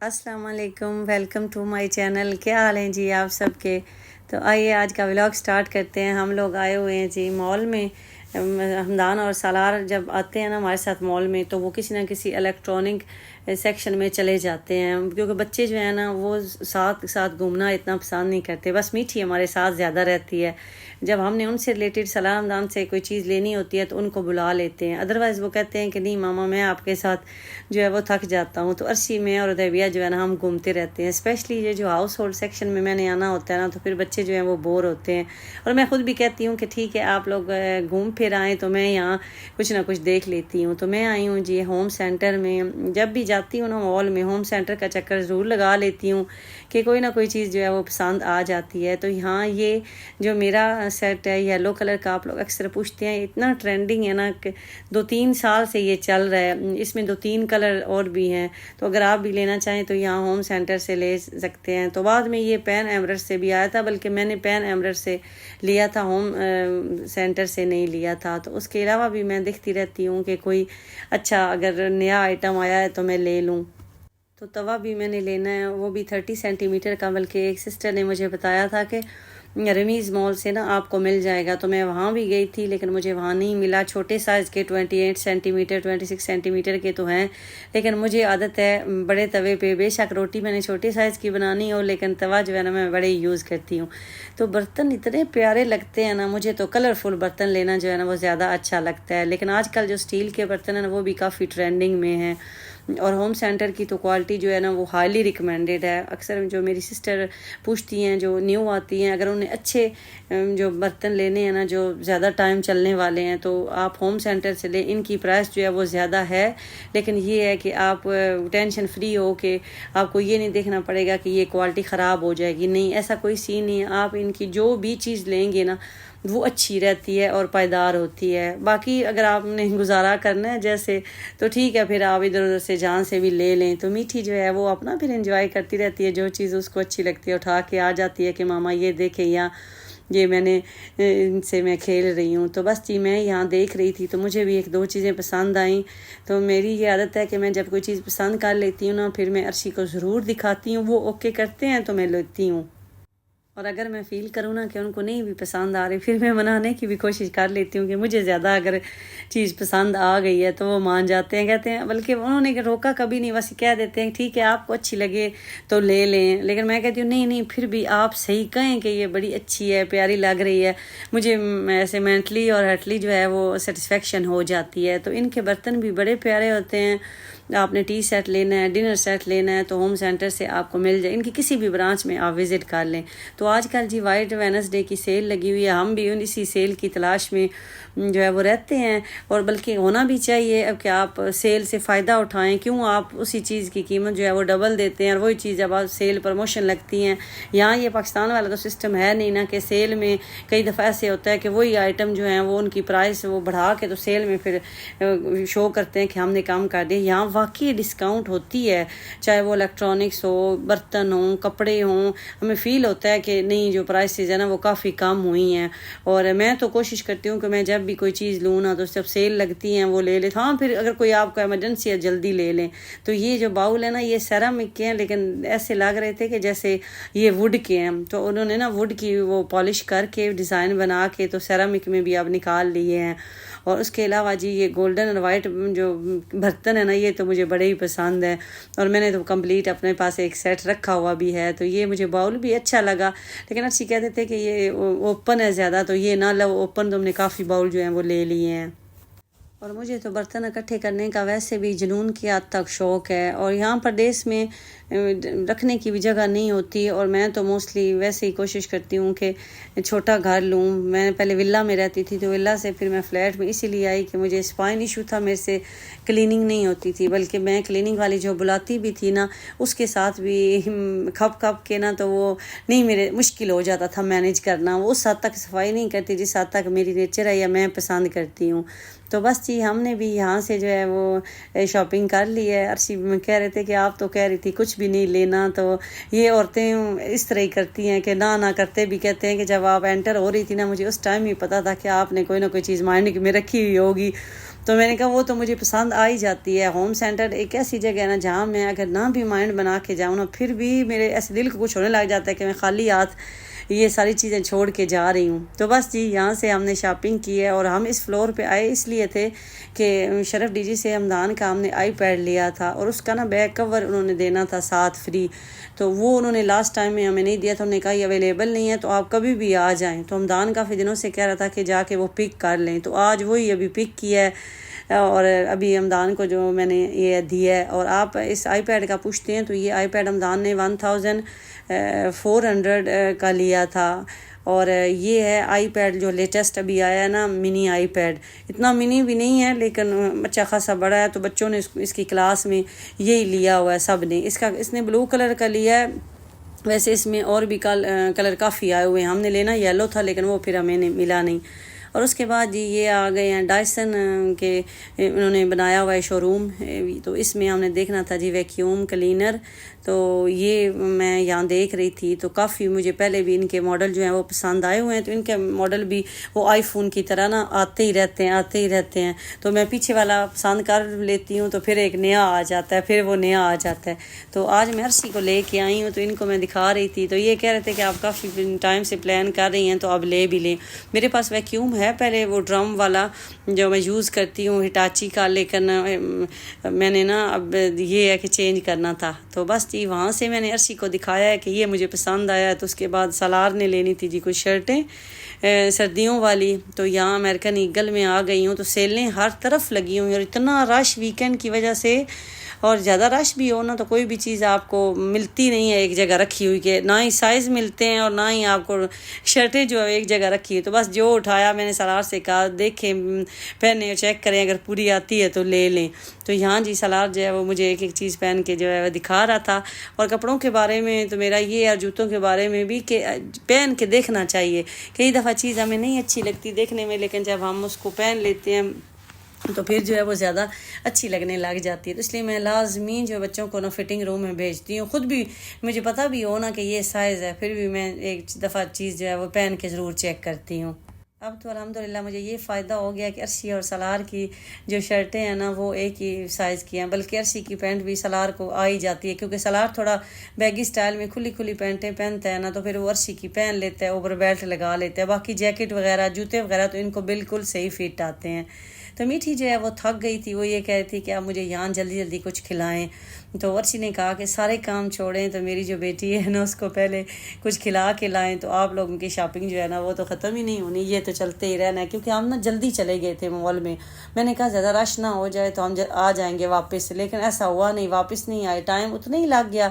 السلام علیکم، welcome to my channel. کیا حال ہیں جی آپ سب کے؟ تو آئیے آج کا ولاگ سٹارٹ کرتے ہیں۔ ہم لوگ آئے ہوئے ہیں جی مال میں۔ حمدان اور سالار جب آتے ہیں نا ہمارے ساتھ مال میں تو وہ کسی نہ کسی الیکٹرانک سیکشن میں چلے جاتے ہیں، کیونکہ بچے جو ہیں نا وہ ساتھ ساتھ گھومنا اتنا پسند نہیں کرتے، بس میٹھی ہمارے ساتھ زیادہ رہتی ہے۔ جب ہم نے ان سے ریلیٹڈ سالار حمدان سے کوئی چیز لینی ہوتی ہے تو ان کو بلا لیتے ہیں، ادروائز وہ کہتے ہیں کہ نہیں ماما میں آپ کے ساتھ جو ہے وہ تھک جاتا ہوں۔ تو عرشی میں اور ادیبیہ جو ہے نا ہم گھومتے رہتے ہیں، اسپیشلی یہ جو ہاؤس ہولڈ سیکشن میں نے آنا ہوتا ہے نا تو پھر بچے جو ہیں وہ بور ہوتے ہیں، اور میں خود بھی کہتی ہوں کہ ٹھیک ہے آپ لوگ گھوم پھر آئیں تو میں یہاں کچھ نہ کچھ دیکھ لیتی ہوں۔ تو میں آئی ہوں جی ہوم سینٹر میں۔ جب بھی جاتی ہوں نا مال میں ہوم سینٹر کا چکر ضرور لگا لیتی ہوں کہ کوئی نہ کوئی چیز جو ہے وہ پسند آ جاتی ہے۔ تو یہاں یہ جو میرا سیٹ ہے یلو کلر کا، آپ لوگ اکثر پوچھتے ہیں، اتنا ٹرینڈنگ ہے نا کہ 2-3 سال سے یہ چل رہا ہے، اس میں 2-3 کلر اور بھی ہیں، تو اگر آپ بھی لینا چاہیں تو یہاں ہوم سینٹر سے لے سکتے ہیں۔ تو بعد میں یہ پین ایمرٹ سے بھی آیا تھا، بلکہ میں نے پین ایمرٹ سے لیا تھا، ہوم سینٹر سے نہیں لیا تھا۔ تو اس کے علاوہ بھی میں دیکھتی رہتی ہوں کہ کوئی اچھا اگر نیا آئٹم آیا ہے تو میں لے لوں۔ تو توا بھی میں نے لینا ہے، وہ بھی 30 سینٹی میٹر کا، بلکہ ایک سسٹر نے مجھے بتایا تھا کہ رمیز مال سے نا آپ کو مل جائے گا، تو میں وہاں بھی گئی تھی لیکن مجھے وہاں نہیں ملا۔ چھوٹے سائز کے 28 سینٹی میٹر 26 سینٹی میٹر کے تو ہیں، لیکن مجھے عادت ہے بڑے توے پہ، بے شک روٹی میں نے چھوٹے سائز کی بنانی ہو لیکن توا جو ہے نا میں بڑے یوز کرتی ہوں۔ تو برتن اتنے پیارے لگتے ہیں نا، مجھے تو کلرفل برتن لینا جو ہے نا وہ زیادہ اچھا لگتا ہے، لیکن آج کل جو اسٹیل کے برتن ہیں نا وہ بھی کافی ٹرینڈنگ میں ہیں، اور ہوم سینٹر کی تو کوالٹی جو ہے نا وہ ہائیلی ریکمینڈیڈ ہے۔ اکثر جو میری سسٹر پوچھتی ہیں جو نیو آتی ہیں، اگر انہیں اچھے جو برتن لینے ہیں نا جو زیادہ ٹائم چلنے والے ہیں تو آپ ہوم سینٹر سے لیں، ان کی پرائس جو ہے وہ زیادہ ہے، لیکن یہ ہے کہ آپ ٹینشن فری ہو کہ آپ کو یہ نہیں دیکھنا پڑے گا کہ یہ کوالٹی خراب ہو جائے گی، نہیں ایسا کوئی سین نہیں ہے۔ آپ ان کی جو بھی چیز لیں گے نا وہ اچھی رہتی ہے اور پائیدار ہوتی ہے۔ باقی اگر آپ نے گزارا کرنا ہے جیسے تو ٹھیک ہے، پھر آپ ادھر ادھر سے جہاں سے بھی لے لیں۔ تو میٹھی جو ہے وہ اپنا پھر انجوائے کرتی رہتی ہے، جو چیز اس کو اچھی لگتی ہے اٹھا کے آ جاتی ہے کہ ماما یہ دیکھیں یا یہ میں نے ان سے میں کھیل رہی ہوں۔ تو بس جی میں یہاں دیکھ رہی تھی تو مجھے بھی 1-2 چیزیں پسند آئیں، تو میری یہ عادت ہے کہ میں جب کوئی چیز پسند کر لیتی ہوں نا پھر میں عرشی کو ضرور دکھاتی ہوں، وہ اوکے کرتے ہیں تو میں لیتی ہوں، اور اگر میں فیل کروں نا کہ ان کو نہیں بھی پسند آ رہی پھر میں منانے کی بھی کوشش کر لیتی ہوں کہ مجھے زیادہ اگر چیز پسند آ گئی ہے تو وہ مان جاتے ہیں، کہتے ہیں، بلکہ انہوں نے روکا کبھی نہیں، بس کہہ دیتے ہیں ٹھیک ہے آپ کو اچھی لگے تو لے لیں، لیکن میں کہتی ہوں نہیں پھر بھی آپ صحیح کہیں کہ یہ بڑی اچھی ہے، پیاری لگ رہی ہے، مجھے ایسے مینٹلی اور ہارٹلی جو ہے وہ سیٹسفیکشن ہو جاتی ہے۔ تو ان کے برتن بھی بڑے پیارے ہوتے ہیں۔ آپ نے ٹی سیٹ لینا ہے، ڈنر سیٹ لینا ہے تو ہوم سینٹر سے آپ کو مل جائے، ان کی کسی بھی برانچ میں آپ وزٹ کر لیں۔ تو آج کل جی وائٹ وینسڈے کی سیل لگی ہوئی ہے، ہم بھی اسی سیل کی تلاش میں جو ہے وہ رہتے ہیں، اور بلکہ ہونا بھی چاہیے اب کہ آپ سیل سے فائدہ اٹھائیں، کیوں آپ اسی چیز کی قیمت جو ہے وہ ڈبل دیتے ہیں، اور وہی چیز جب آپ سیل پروموشن لگتی ہیں، یہاں یہ پاکستان والا تو سسٹم ہے نہیں نا کہ سیل میں کئی دفعہ ایسے ہوتا ہے کہ وہی آئٹم جو ہیں وہ ان کی پرائس وہ بڑھا کے تو سیل میں پھر شو کرتے ہیں کہ ہم نے کم کر دیا۔ یہاں واقعی ڈسکاؤنٹ ہوتی ہے، چاہے وہ الیکٹرانکس ہو، برتن ہوں، کپڑے ہوں، ہمیں فیل ہوتا ہے کہ نہیں جو پرائسز ہیں نا وہ کافی کم ہوئی ہیں، اور میں تو کوشش کرتی ہوں کہ میں جب بھی کوئی چیز لوں نا تو جب سیل لگتی ہیں وہ لے لے، ہاں پھر اگر کوئی آپ کو ایمرجنسی ہے جلدی لے لیں۔ تو یہ جو باؤل ہے نا یہ سیرامک کے ہیں، لیکن ایسے لگ رہے تھے کہ جیسے یہ ووڈ کے ہیں، تو انہوں نے نا ووڈ کی وہ پالش کر کے ڈیزائن بنا کے تو سیرامک میں بھی اب نکال لیے ہیں۔ اور اس کے علاوہ جی یہ گولڈن اور وائٹ جو برتن ہے نا یہ تو مجھے بڑے ہی پسند ہے، اور میں نے تو کمپلیٹ اپنے پاس ایک سیٹ رکھا ہوا بھی ہے، تو یہ مجھے باؤل بھی اچھا لگا، لیکن اچھی کہتے تھے کہ یہ اوپن ہے زیادہ، تو یہ نہ لو اوپن، تم نے کافی باؤل جو ہیں وہ لے لیے ہیں۔ اور مجھے تو برتن اکٹھے کرنے کا ویسے بھی جنون کی حد تک شوق ہے، اور یہاں پر دیس میں رکھنے کی بھی جگہ نہیں ہوتی، اور میں تو موسٹلی ویسے ہی کوشش کرتی ہوں کہ چھوٹا گھر لوں۔ میں پہلے ولا میں رہتی تھی تو ولا سے پھر میں فلیٹ میں اسی لیے آئی کہ مجھے اسپائن ایشو تھا، میرے سے کلیننگ نہیں ہوتی تھی، بلکہ میں کلیننگ والی جو بلاتی بھی تھی نا اس کے ساتھ بھی کھپ کے نا تو وہ نہیں، میرے مشکل ہو جاتا تھا مینیج کرنا، وہ اس حد تک صفائی نہیں کرتی جس حد تک میری نیچر ہے یا میں پسند کرتی ہوں۔ تو بس جی ہم نے بھی یہاں سے جو ہے وہ شاپنگ کر لی ہے۔ عرشی میں کہہ رہے تھے کہ آپ تو کہہ رہی تھی کچھ بھی نہیں لینا، تو یہ عورتیں اس طرح ہی کرتی ہیں کہ نہ کرتے بھی کہتے ہیں کہ جب آپ انٹر ہو رہی تھی نا مجھے اس ٹائم ہی پتہ تھا کہ آپ نے کوئی نہ کوئی چیز مائنڈ میں رکھی ہوئی ہوگی، تو میں نے کہا وہ تو مجھے پسند آ ہی جاتی ہے. ہوم سینٹر ایک ایسی جگہ ہے نا جہاں میں اگر نہ بھی مائنڈ بنا کے جاؤں نا پھر بھی میرے ایسے دل کو کچھ ہونے لگ جاتا ہے کہ میں خالی ہاتھ یہ ساری چیزیں چھوڑ کے جا رہی ہوں. تو بس جی یہاں سے ہم نے شاپنگ کی ہے اور ہم اس فلور پہ آئے اس لیے تھے کہ شرف ڈی جی سے حمدان کا ہم نے آئی پیڈ لیا تھا اور اس کا نا بیک کور انہوں نے دینا تھا ساتھ فری. تو وہ انہوں نے لاسٹ ٹائم میں ہمیں نہیں دیا تھا. انہوں نے کہا یہ اویلیبل نہیں ہے تو آپ کبھی بھی آ جائیں. تو حمدان کافی دنوں سے کہہ رہا تھا کہ جا کے وہ پک کر لیں. تو آج وہی ابھی پک کیا ہے اور ابھی حمدان کو جو میں نے یہ دیا ہے. اور آپ اس آئی پیڈ کا پوچھتے ہیں تو یہ آئی پیڈ حمدان نے 1400 کا لیا تھا. اور یہ ہے آئی پیڈ جو لیٹسٹ ابھی آیا ہے نا منی آئی پیڈ. اتنا منی بھی نہیں ہے لیکن اچھا خاصا بڑا ہے. تو بچوں نے اس کی کلاس میں یہی لیا ہوا ہے سب نے. اس نے بلو کلر کا لیا ہے. ویسے اس میں اور بھی کلر کافی آئے ہوئے ہیں. ہم نے لینا یلو تھا لیکن وہ پھر ہمیں ملا نہیں. اور اس کے بعد جی یہ آ گئے ہیں ڈائسن کے انہوں نے بنایا ہوا ہے شو روم. تو اس میں ہم نے دیکھنا تھا جی ویکیوم کلینر. تو یہ میں یہاں دیکھ رہی تھی تو کافی مجھے پہلے بھی ان کے ماڈل جو ہیں وہ پسند آئے ہوئے ہیں. تو ان کے ماڈل بھی وہ آئی فون کی طرح نا آتے ہی رہتے ہیں. تو میں پیچھے والا پسند کر لیتی ہوں تو پھر ایک نیا آ جاتا ہے, پھر وہ نیا آ جاتا ہے. تو آج میں عرصی کو لے کے آئی ہوں تو ان کو میں دکھا رہی تھی. تو یہ کہہ رہے تھے کہ آپ کافی ٹائم سے پلان کر رہی ہیں تو اب لے بھی لیں. میرے پاس ویکیوم ہے پہلے وہ ڈرم والا جو میں یوز کرتی ہوں ہٹاچی کا, لیکن میں نے نا اب یہ ہے کہ چینج کرنا تھا. تو بس جی وہاں سے میں نے عرصی کو دکھایا ہے کہ یہ مجھے پسند آیا ہے. تو اس کے بعد سالار نے لینی تھی جی کچھ شرٹیں سردیوں والی. تو یہاں امریکن ایگل میں آ گئی ہوں تو سیلیں ہر طرف لگی ہوئی اور اتنا رش ویکینڈ کی وجہ سے, اور زیادہ رش بھی ہو نا تو کوئی بھی چیز آپ کو ملتی نہیں ہے ایک جگہ رکھی ہوئی, کہ نہ ہی سائز ملتے ہیں اور نہ ہی آپ کو شرٹیں جو ہے ایک جگہ رکھی ہوئی. تو بس جو اٹھایا میں نے سالار سے کہا دیکھیں پہنے چیک کریں اگر پوری آتی ہے تو لے لیں. تو یہاں جی سالار جو ہے وہ مجھے ایک چیز پہن کے جو ہے وہ دکھا رہا تھا. اور کپڑوں کے بارے میں تو میرا یہ اور جوتوں کے بارے میں بھی کہ پہن کے دیکھنا چاہیے. کئی دفعہ چیز ہمیں نہیں اچھی لگتی دیکھنے میں, لیکن جب ہم اس کو پہن لیتے ہیں تو پھر جو ہے وہ زیادہ اچھی لگنے لگ جاتی ہے. تو اس لیے میں لازمی جو بچوں کو نا فٹنگ روم میں بھیجتی ہوں. خود بھی مجھے پتہ بھی ہو نا کہ یہ سائز ہے پھر بھی میں ایک دفعہ چیز جو ہے وہ پہن کے ضرور چیک کرتی ہوں. اب تو الحمدللہ مجھے یہ فائدہ ہو گیا کہ عرشی اور سالار کی جو شرٹیں ہیں نا وہ ایک ہی سائز کی ہیں, بلکہ عرشی کی پینٹ بھی سالار کو آ ہی جاتی ہے, کیونکہ سالار تھوڑا بیگی سٹائل میں کھلی پینٹیں پہنتا ہے نا تو پھر وہ عرشی کی پہن لیتا ہے, اوپر بیلٹ لگا لیتا ہے. باقی جیکٹ وغیرہ جوتے وغیرہ تو ان کو بالکل صحیح فٹ آتے ہیں. تو میٹھی جو ہے وہ تھک گئی تھی, وہ یہ کہہ رہی تھی کہ آپ مجھے یہاں جلدی کچھ کھلائیں. تو عرشی نے کہا کہ سارے کام چھوڑیں تو میری جو بیٹی ہے نا اس کو پہلے کچھ کھلا کے لائیں. تو آپ لوگوں کی شاپنگ جو ہے نا وہ تو ختم ہی نہیں ہونی, یہ تو چلتے ہی رہنا ہے. کیونکہ ہم نا جلدی چلے گئے تھے مال میں نے کہا زیادہ رش نہ ہو جائے تو ہم آ جائیں گے واپس, لیکن ایسا ہوا نہیں, واپس نہیں آئے. ٹائم اتنا ہی لگ گیا.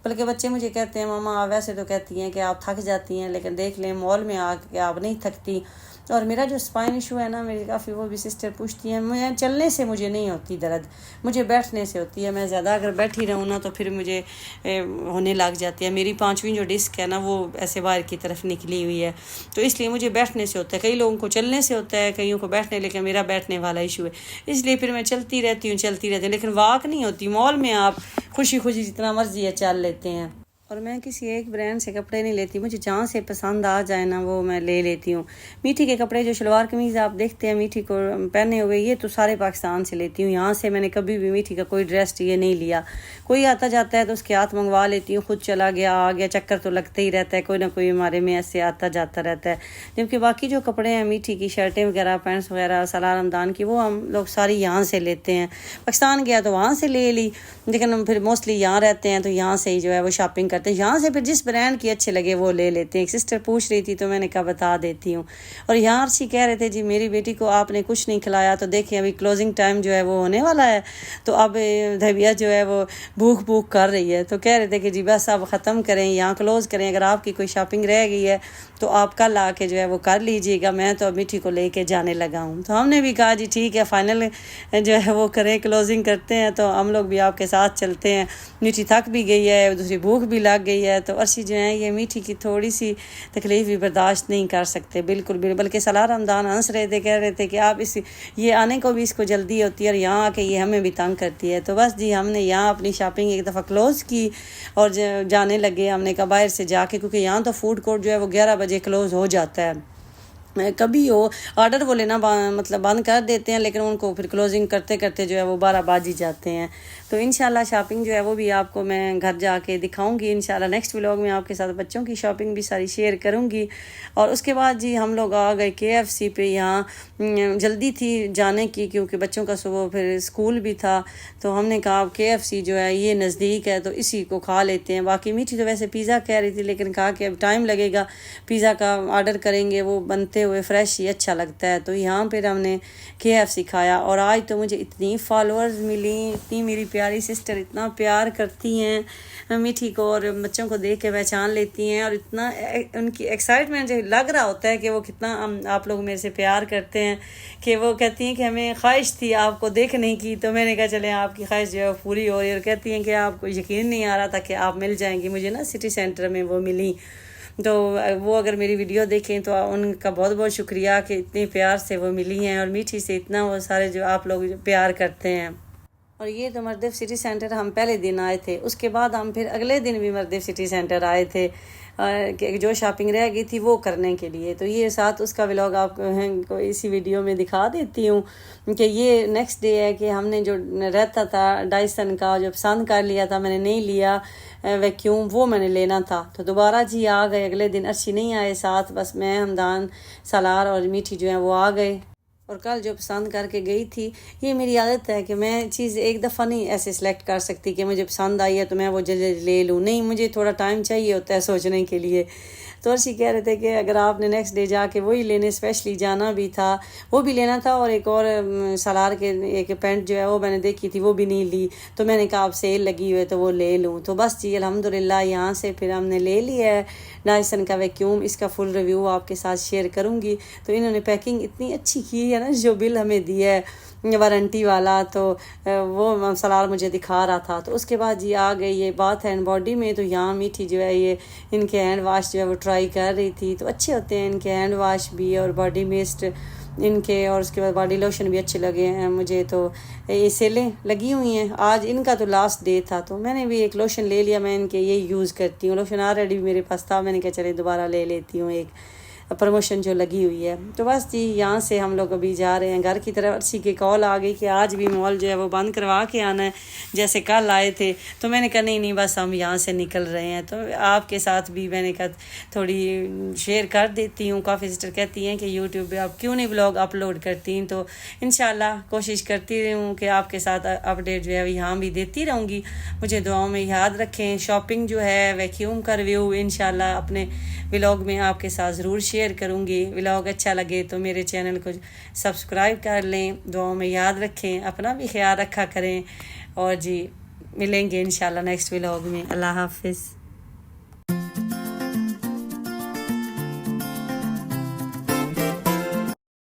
بلکہ بچے مجھے کہتے ہیں ماما ویسے تو کہتی ہیں کہ آپ تھک جاتی ہیں لیکن دیکھ لیں مال میں آ کے آپ نہیں تھکتی. اور میرا جو اسپائن ایشو ہے نا میری کافی وہ بھی سسٹر پوچھتی ہیں, میں چلنے سے مجھے نہیں ہوتی درد, مجھے بیٹھنے سے ہوتی ہے. میں زیادہ اگر بیٹھی رہوں نا تو پھر مجھے ہونے لگ جاتی ہے. میری 5ویں جو ڈسک ہے نا وہ ایسے باہر کی طرف نکلی ہوئی ہے, تو اس لیے مجھے بیٹھنے سے ہوتا ہے. کئی لوگوں کو چلنے سے ہوتا ہے, کئیوں کو بیٹھنے, لیکن میرا بیٹھنے والا ایشو ہے. اس لیے پھر میں چلتی رہتی ہوں لیکن واک نہیں ہوتی. مال میں آپ خوشی جتنا مرضی ہے چل لیتے ہیں. اور میں کسی ایک برانڈ سے کپڑے نہیں لیتی, مجھے جہاں سے پسند آ جائے نا وہ میں لے لیتی ہوں. میٹھی کے کپڑے جو شلوار قمیض آپ دیکھتے ہیں میٹھی کو پہنے ہوئے, یہ تو سارے پاکستان سے لیتی ہوں. یہاں سے میں نے کبھی بھی میٹھی کا کوئی ڈریس یہ نہیں لیا. کوئی آتا جاتا ہے تو اس کے ہاتھ منگوا لیتی ہوں, خود چلا گیا آ گیا, چکر تو لگتا ہی رہتا ہے, کوئی نہ کوئی ہمارے میں ایسے آتا جاتا رہتا ہے. جبکہ باقی جو کپڑے ہیں میٹھی کی شرٹیں وغیرہ پینٹس وغیرہ سالار حمدان کی وہ ہم لوگ ساری یہاں سے لیتے ہیں. پاکستان گیا تو وہاں سے لے لی, لیکن ہم پھر موسٹلی یہاں رہتے ہیں تو یہاں سے ہی جو ہے وہ شاپنگ کرتے ہیں. یہاں سے پھر جس برانڈ کی اچھے لگے وہ لے لیتے ہیں. ایک سسٹر پوچھ رہی تھی تو میں نے کہا بتا دیتی ہوں. اور یہاں عرشی کہہ رہے تھے جی میری بیٹی کو آپ نے کچھ نہیں کھلایا, تو دیکھیں ابھی کلوزنگ ٹائم جو ہے وہ ہونے والا ہے, تو اب دھبیا جو ہے وہ بھوک کر رہی ہے. تو کہہ رہے تھے کہ جی بس آپ ختم کریں, یہاں کلوز کریں, اگر آپ کی کوئی شاپنگ رہ گئی ہے تو آپ کل آ کے جو ہے وہ کر لیجیے گا, میں تو اب میٹھی کو لے کے جانے لگا ہوں. تو ہم نے بھی کہا جی ٹھیک ہے فائنل جو ہے وہ کریں, کلوزنگ کرتے ہیں, تو ہم لوگ بھی آپ کے ساتھ چلتے ہیں. میٹھی تھک بھی گئی ہے, دوسری بھوک بھی لگ گئی ہے. تو عرشی جو ہے یہ میٹھی کی تھوڑی سی تکلیف بھی برداشت نہیں کر سکتے بالکل بھی. بلکہ سالار حمدان ہنس رہے تھے, کہہ رہے تھے کہ آپ یہ آنے کو بھی اس کو جلدی ہوتی ہے اور یہاں آ کے یہ ہمیں بھی تنگ کرتی ہے. تو بس جی ہم نے یہاں اپنی شاپنگ ایک دفعہ کلوز کی اور جانے لگے. ہم نے کہا باہر سے جا کے, کیونکہ یہاں تو فوڈ کورٹ جو ہے وہ 11 بجے کلوز ہو جاتا ہے, کبھی ہو آرڈر وہ لینا مطلب بند کر دیتے ہیں، لیکن ان کو پھر کلوزنگ کرتے کرتے جو ہے وہ 12 بج ہی جاتے ہیں۔ تو انشاءاللہ شاپنگ جو ہے وہ بھی آپ کو میں گھر جا کے دکھاؤں گی انشاءاللہ نیکسٹ ولاگ میں، آپ کے ساتھ بچوں کی شاپنگ بھی ساری شیئر کروں گی۔ اور اس کے بعد جی ہم لوگ آ گئے KFC پہ، یہاں جلدی تھی جانے کی کیونکہ بچوں کا صبح پھر اسکول بھی تھا، تو ہم نے کہا KFC جو ہے یہ نزدیک ہے تو اسی کو کھا لیتے ہیں۔ باقی میٹھی تو ویسے پیزا کہہ رہی تھی، لیکن کہا کہ اب ٹائم لگے گا، پیزا کا آرڈر کریں گے، وہ بنتے ہوئے فریش ہی اچھا لگتا ہے۔ تو یہاں پھر ہم نے KFC کھایا، اور آج تو مجھے اتنی فالوورز ملی، اتنی میری پیاری سسٹر اتنا پیار کرتی ہیں میٹھی کو، اور بچوں کو دیکھ کے پہچان لیتی ہیں، اور اتنا ان کی ایکسائٹمنٹ جو لگ رہا ہوتا ہے کہ وہ کتنا آپ لوگ میرے سے پیار کرتے ہیں، کہ وہ کہتی ہیں کہ ہمیں خواہش تھی آپ کو دیکھنے کی، تو میں نے کہا چلیں آپ کی خواہش جو ہے پوری ہو رہی ہے۔ اور کہتی ہیں کہ آپ کو یقین نہیں آ رہا تھا کہ آپ مل جائیں گی، مجھے نا سٹی سینٹر میں وہ ملی۔ تو وہ اگر میری ویڈیو دیکھیں تو ان کا بہت بہت شکریہ کہ اتنے پیار سے وہ ملی ہیں، اور میٹھی سے اتنا وہ سارے جو آپ لوگ پیار کرتے ہیں۔ اور یہ تو مردف سٹی سینٹر ہم پہلے دن آئے تھے، اس کے بعد ہم پھر اگلے دن بھی مردف سٹی سینٹر آئے تھے کہ جو شاپنگ رہ گئی تھی وہ کرنے کے لیے۔ تو یہ ساتھ اس کا ولاگ آپ کو اسی ویڈیو میں دکھا دیتی ہوں کہ یہ نیکسٹ ڈے ہے کہ ہم نے جو رہتا تھا ڈائسن کا جو پسند کر لیا تھا، میں نے نہیں لیا ویکیوم، وہ میں نے لینا تھا، تو دوبارہ جی آ گئے۔ اگلے دن ارشی نہیں آئے ساتھ، بس میں، ہمدان، سالار اور میٹھی جو ہیں وہ آ گئے۔ اور کل جو پسند کر کے گئی تھی، یہ میری عادت ہے کہ میں چیز ایک دفعہ نہیں ایسے سلیکٹ کر سکتی کہ مجھے پسند آئی ہے تو میں وہ جلدی لے لوں، نہیں، مجھے تھوڑا ٹائم چاہیے ہوتا ہے سوچنے کے لیے۔ تو ارشی کہہ رہے تھے کہ اگر آپ نے نیکسٹ ڈے جا کے وہی لینے، اسپیشلی جانا بھی تھا، وہ بھی لینا تھا، اور ایک اور سالار کے ایک پینٹ جو ہے وہ میں نے دیکھی تھی وہ بھی نہیں لی، تو میں نے کہا آپ سیل لگی ہوئے تو وہ لے لوں۔ تو بس جی الحمدللہ یہاں سے پھر ہم نے لے لیا ہے ڈائسن کا ویکیوم، اس کا فل ریویو آپ کے ساتھ شیئر کروں گی۔ تو انہوں نے پیکنگ اتنی اچھی کی ہے نا، جو بل ہمیں دیا ہے وارنٹی والا، تو وہ سالار مجھے دکھا رہا تھا۔ تو اس کے بعد جی آ گئی یہ بات ہینڈ باڈی میں، تو یہاں میٹھی جو ہے یہ ان کے ہینڈ واش جو ہے وہ ٹرائی کر رہی تھی، تو اچھے ہوتے ہیں ان کے ہینڈ واش بھی اور باڈی مسٹ ان کے، اور اس کے بعد باڈی لوشن بھی اچھے لگے ہیں مجھے۔ تو یہ سیلیں لگی ہوئی ہیں، آج ان کا تو لاسٹ ڈے تھا، تو میں نے بھی ایک لوشن لے لیا، میں ان کے یہی یوز کرتی ہوں، لوشن آلریڈی میرے پاس تھا، میں نے کہا چلے دوبارہ لے لیتی ہوں ایک پروموشن جو لگی ہوئی ہے۔ تو بس جی یہاں سے ہم لوگ ابھی جا رہے ہیں گھر کی طرف۔ ارشی کی کال آ گئی کہ آج بھی مال جو ہے وہ بند کروا کے آنا ہے جیسے کل آئے تھے، تو میں نے کہا نہیں بس ہم یہاں سے نکل رہے ہیں۔ تو آپ کے ساتھ بھی میں نے کہا تھوڑی شیئر کر دیتی ہوں۔ کافی سسٹر کہتی ہیں کہ یوٹیوب پہ آپ کیوں نہیں ولاگ اپلوڈ کرتی ہیں، تو انشاءاللہ کوشش کرتی ہوں کہ آپ کے ساتھ اپڈیٹ جو ہے یہاں بھی دیتی رہوں گی۔ مجھے دعاؤں میں یاد رکھیں۔ شاپنگ جو ہے ویکیوم کا ریویو انشاءاللہ اپنے ولاگ میں آپ کے ساتھ ضرور شیئر کروں گی۔ ولاگ اچھا لگے تو میرے چینل کو سبسکرائب کر لیں، دعاؤں میں یاد رکھیں، اپنا بھی خیال رکھا کریں، اور جی ملیں گے انشاءاللہ نیکسٹ ولاگ میں۔ اللہ حافظ۔